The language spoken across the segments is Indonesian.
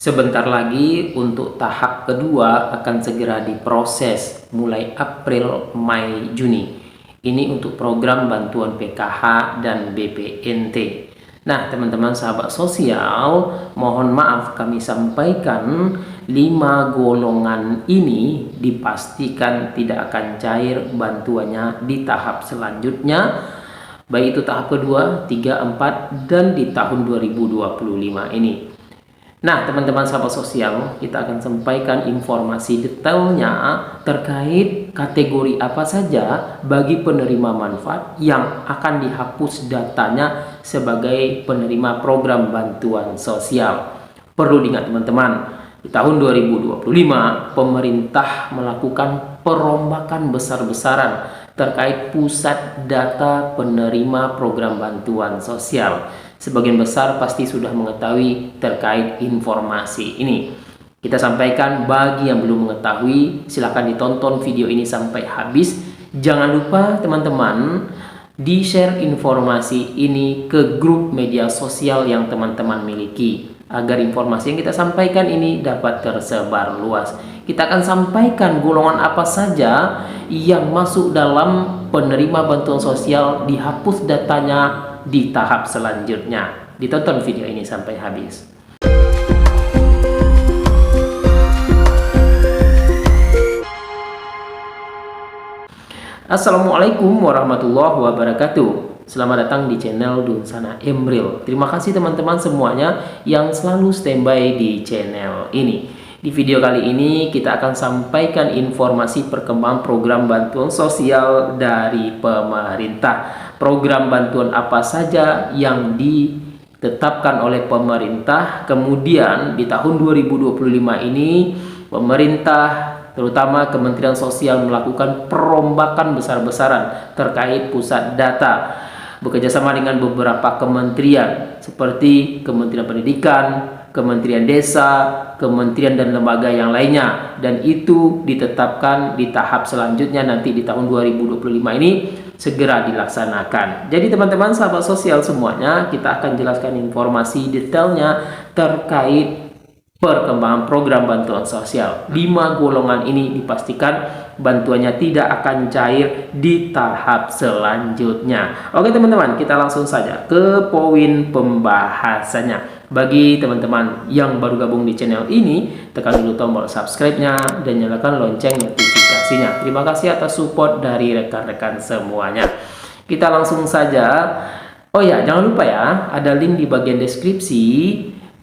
Sebentar lagi untuk tahap kedua akan segera diproses mulai April, Mei, Juni. Ini untuk program bantuan PKH dan BPNT. Nah, teman-teman sahabat sosial, mohon maaf kami sampaikan 5 golongan ini dipastikan tidak akan cair bantuannya di tahap selanjutnya, baik itu tahap kedua, 3, 4, dan di tahun 2025 ini. Nah, teman-teman sahabat sosial, kita akan sampaikan informasi detailnya terkait kategori apa saja bagi penerima manfaat yang akan dihapus datanya sebagai penerima program bantuan sosial. Perlu diingat teman-teman, di tahun 2025 pemerintah melakukan perombakan besar-besaran terkait pusat data penerima program bantuan sosial. Sebagian besar pasti sudah mengetahui terkait informasi ini. Kita sampaikan bagi yang belum mengetahui, silahkan ditonton video ini sampai habis. Jangan lupa teman-teman di-share informasi ini ke grup media sosial yang teman-teman miliki, agar informasi yang kita sampaikan ini dapat tersebar luas. Kita akan sampaikan golongan apa saja yang masuk dalam penerima bantuan sosial dihapus datanya di tahap selanjutnya. Ditonton video ini sampai habis. Assalamualaikum warahmatullahi wabarakatuh. Selamat datang di channel Dunsana Emril. Terima kasih teman-teman semuanya yang selalu standby di channel ini. Di video kali ini kita akan sampaikan informasi perkembangan program bantuan sosial dari pemerintah. Program bantuan apa saja yang ditetapkan oleh pemerintah. Kemudian di tahun 2025 ini pemerintah, terutama Kementerian Sosial, melakukan perombakan besar-besaran terkait pusat data, bekerjasama dengan beberapa kementerian seperti Kementerian Pendidikan, Kementerian Desa, kementerian dan lembaga yang lainnya, dan itu ditetapkan di tahap selanjutnya nanti di tahun 2025 ini segera dilaksanakan. Jadi teman-teman sahabat sosial semuanya, kita akan jelaskan informasi detailnya terkait perkembangan program bantuan sosial. 5 golongan ini dipastikan bantuannya tidak akan cair di tahap selanjutnya. Oke teman-teman, kita langsung saja ke poin pembahasannya. Bagi teman-teman yang baru gabung di channel ini, tekan dulu tombol subscribe-nya dan nyalakan lonceng notifikasinya. Terima kasih atas support dari rekan-rekan semuanya. Kita langsung saja. Oh ya, jangan lupa ya, ada link di bagian deskripsi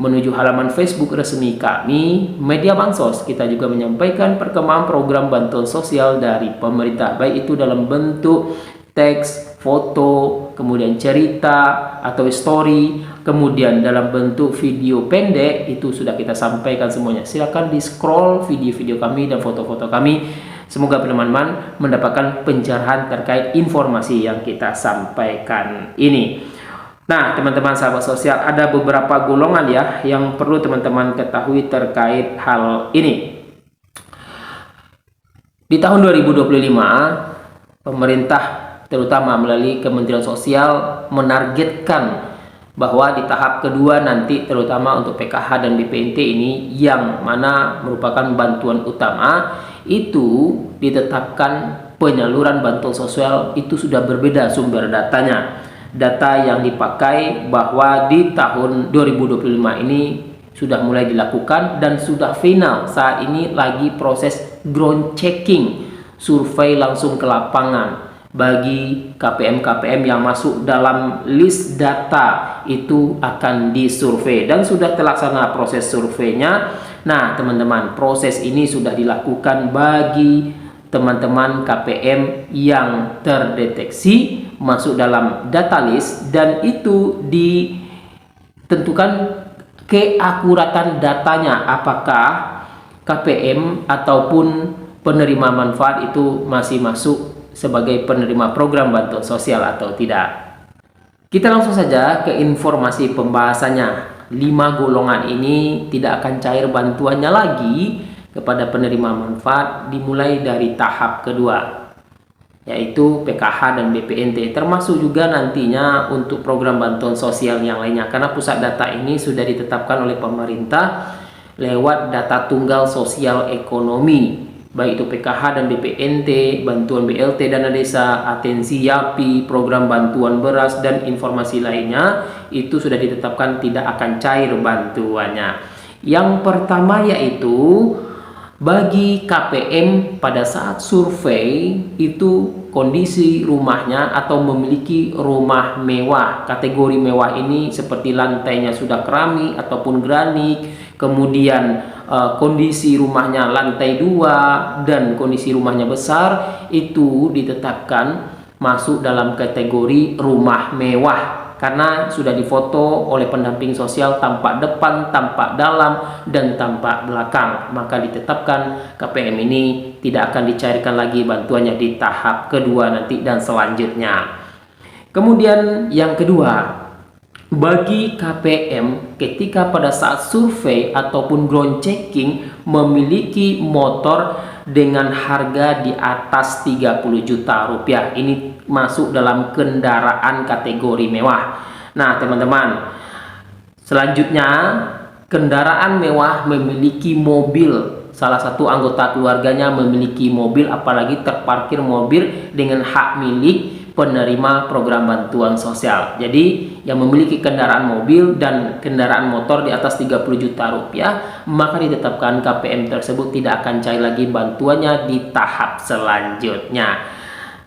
menuju halaman Facebook resmi kami, Media Bansos. Kita juga menyampaikan perkembangan program bantuan sosial dari pemerintah, baik itu dalam bentuk teks, foto, kemudian cerita atau story, kemudian dalam bentuk video pendek, itu sudah kita sampaikan semuanya. Silakan di scroll video-video kami dan foto-foto kami. Semoga teman-teman mendapatkan pencerahan terkait informasi yang kita sampaikan ini. Nah, teman-teman sahabat sosial, ada beberapa golongan ya yang perlu teman-teman ketahui terkait hal ini. Di tahun 2025, pemerintah terutama melalui Kementerian Sosial menargetkan bahwa di tahap kedua nanti, terutama untuk PKH dan BPNT ini yang mana merupakan bantuan utama, itu ditetapkan penyaluran bantuan sosial itu sudah berbeda sumber datanya. Data yang dipakai bahwa di tahun 2025 ini sudah mulai dilakukan dan sudah final. Saat ini lagi proses ground checking, survei langsung ke lapangan bagi KPM-KPM yang masuk dalam list data, itu akan disurvei dan sudah terlaksana proses surveinya. Nah teman-teman, proses ini sudah dilakukan bagi teman-teman KPM yang terdeteksi masuk dalam data list, dan itu ditentukan keakuratan datanya, apakah KPM ataupun penerima manfaat itu masih masuk sebagai penerima program bantuan sosial atau tidak. Kita langsung saja ke informasi pembahasannya. 5 golongan ini tidak akan cair bantuannya lagi kepada penerima manfaat dimulai dari tahap kedua, yaitu PKH dan BPNT, termasuk juga nantinya untuk program bantuan sosial yang lainnya, karena pusat data ini sudah ditetapkan oleh pemerintah lewat data tunggal sosial ekonomi, baik itu PKH dan BPNT, bantuan BLT dana desa, atensi YAPI, program bantuan beras, dan informasi lainnya, itu sudah ditetapkan tidak akan cair bantuannya. Yang pertama yaitu bagi KPM pada saat survei itu kondisi rumahnya atau memiliki rumah mewah. Kategori mewah ini seperti lantainya sudah keramik ataupun granit, kemudian kondisi rumahnya lantai 2 dan kondisi rumahnya besar, itu ditetapkan masuk dalam kategori rumah mewah karena sudah difoto oleh pendamping sosial tampak depan, tampak dalam, dan tampak belakang. Maka ditetapkan KPM ini tidak akan dicairkan lagi bantuannya di tahap kedua nanti dan selanjutnya. Kemudian yang kedua, bagi KPM ketika pada saat survei ataupun ground checking memiliki motor dengan harga di atas 30 juta rupiah, ini masuk dalam kendaraan kategori mewah. Nah teman-teman, selanjutnya kendaraan mewah memiliki mobil, salah satu anggota keluarganya memiliki mobil, apalagi terparkir mobil dengan hak milik penerima program bantuan sosial. Jadi yang memiliki kendaraan mobil dan kendaraan motor di atas 30 juta rupiah, maka ditetapkan KPM tersebut tidak akan cair lagi bantuannya di tahap selanjutnya.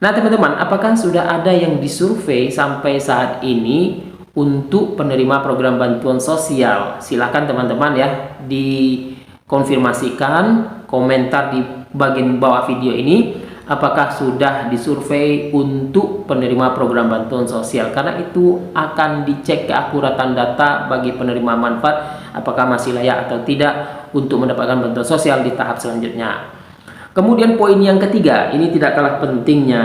Nah teman-teman, apakah sudah ada yang disurvei sampai saat ini untuk penerima program bantuan sosial? Silahkan teman-teman ya dikonfirmasikan komentar di bagian bawah video ini, apakah sudah disurvei untuk penerima program bantuan sosial, karena itu akan dicek keakuratan data bagi penerima manfaat apakah masih layak atau tidak untuk mendapatkan bantuan sosial di tahap selanjutnya. Kemudian poin yang ketiga, ini tidak kalah pentingnya,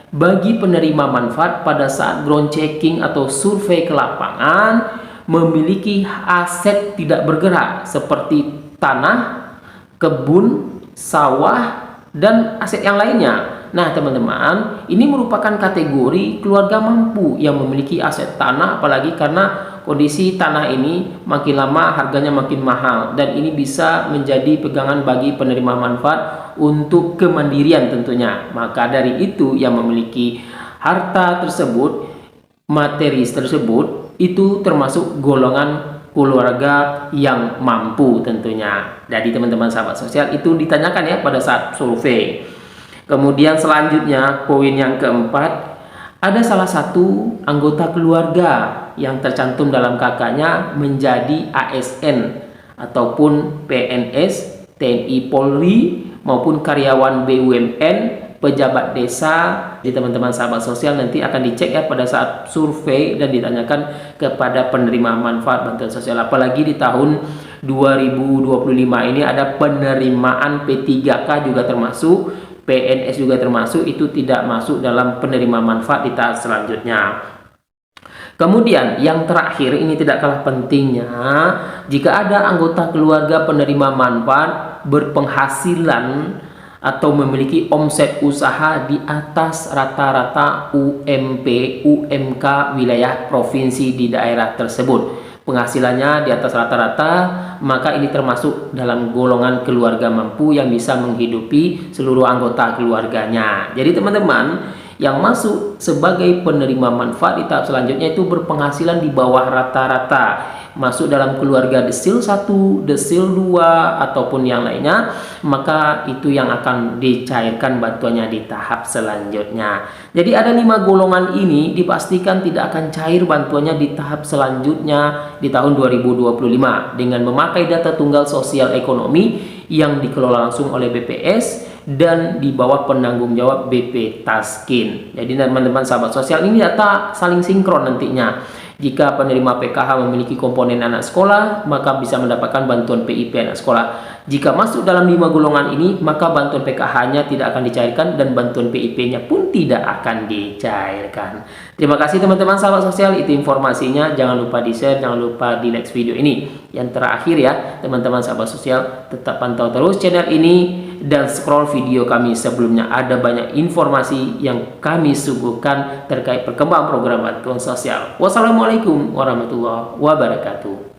bagi penerima manfaat pada saat ground checking atau survei ke lapangan memiliki aset tidak bergerak seperti tanah, kebun, sawah, dan aset yang lainnya. Nah teman-teman, ini merupakan kategori keluarga mampu yang memiliki aset tanah, apalagi karena kondisi tanah ini makin lama harganya makin mahal, dan ini bisa menjadi pegangan bagi penerima manfaat untuk kemandirian tentunya. Maka dari itu yang memiliki harta tersebut, materi tersebut, itu termasuk golongan keluarga yang mampu tentunya. Jadi teman-teman sahabat sosial, itu ditanyakan ya pada saat survei. Kemudian selanjutnya poin yang keempat, ada salah satu anggota keluarga yang tercantum dalam KK-nya menjadi ASN ataupun PNS, TNI Polri, maupun karyawan BUMN, pejabat desa. Di teman-teman sahabat sosial nanti akan dicek ya pada saat survei dan ditanyakan kepada penerima manfaat bantuan sosial. Apalagi di tahun 2025 ini ada penerimaan P3K juga termasuk, PNS juga termasuk, itu tidak masuk dalam penerima manfaat di tahap selanjutnya. Kemudian yang terakhir, ini tidak kalah pentingnya, jika ada anggota keluarga penerima manfaat berpenghasilan atau memiliki omset usaha di atas rata-rata UMP, UMK wilayah provinsi di daerah tersebut, penghasilannya di atas rata-rata, maka ini termasuk dalam golongan keluarga mampu yang bisa menghidupi seluruh anggota keluarganya. Jadi teman-teman, yang masuk sebagai penerima manfaat di tahap selanjutnya itu berpenghasilan di bawah rata-rata, masuk dalam keluarga desil 1, desil 2, ataupun yang lainnya, maka itu yang akan dicairkan bantuannya di tahap selanjutnya. Jadi ada 5 golongan ini dipastikan tidak akan cair bantuannya di tahap selanjutnya di tahun 2025 dengan memakai data tunggal sosial ekonomi yang dikelola langsung oleh BPS dan di bawah penanggung jawab BP Taskin. Jadi teman-teman sahabat sosial, ini data saling sinkron nantinya. Jika penerima PKH memiliki komponen anak sekolah, maka bisa mendapatkan bantuan PIP anak sekolah. Jika masuk dalam 5 golongan ini, maka bantuan PKH-nya tidak akan dicairkan dan bantuan PIP-nya pun tidak akan dicairkan. Terima kasih teman-teman sahabat sosial, itu informasinya. Jangan lupa di-share, jangan lupa di-like video ini. Yang terakhir ya, teman-teman sahabat sosial, tetap pantau terus channel ini dan scroll video kami sebelumnya. Ada banyak informasi yang kami suguhkan terkait perkembangan program bantuan sosial. Wassalamualaikum warahmatullahi wabarakatuh.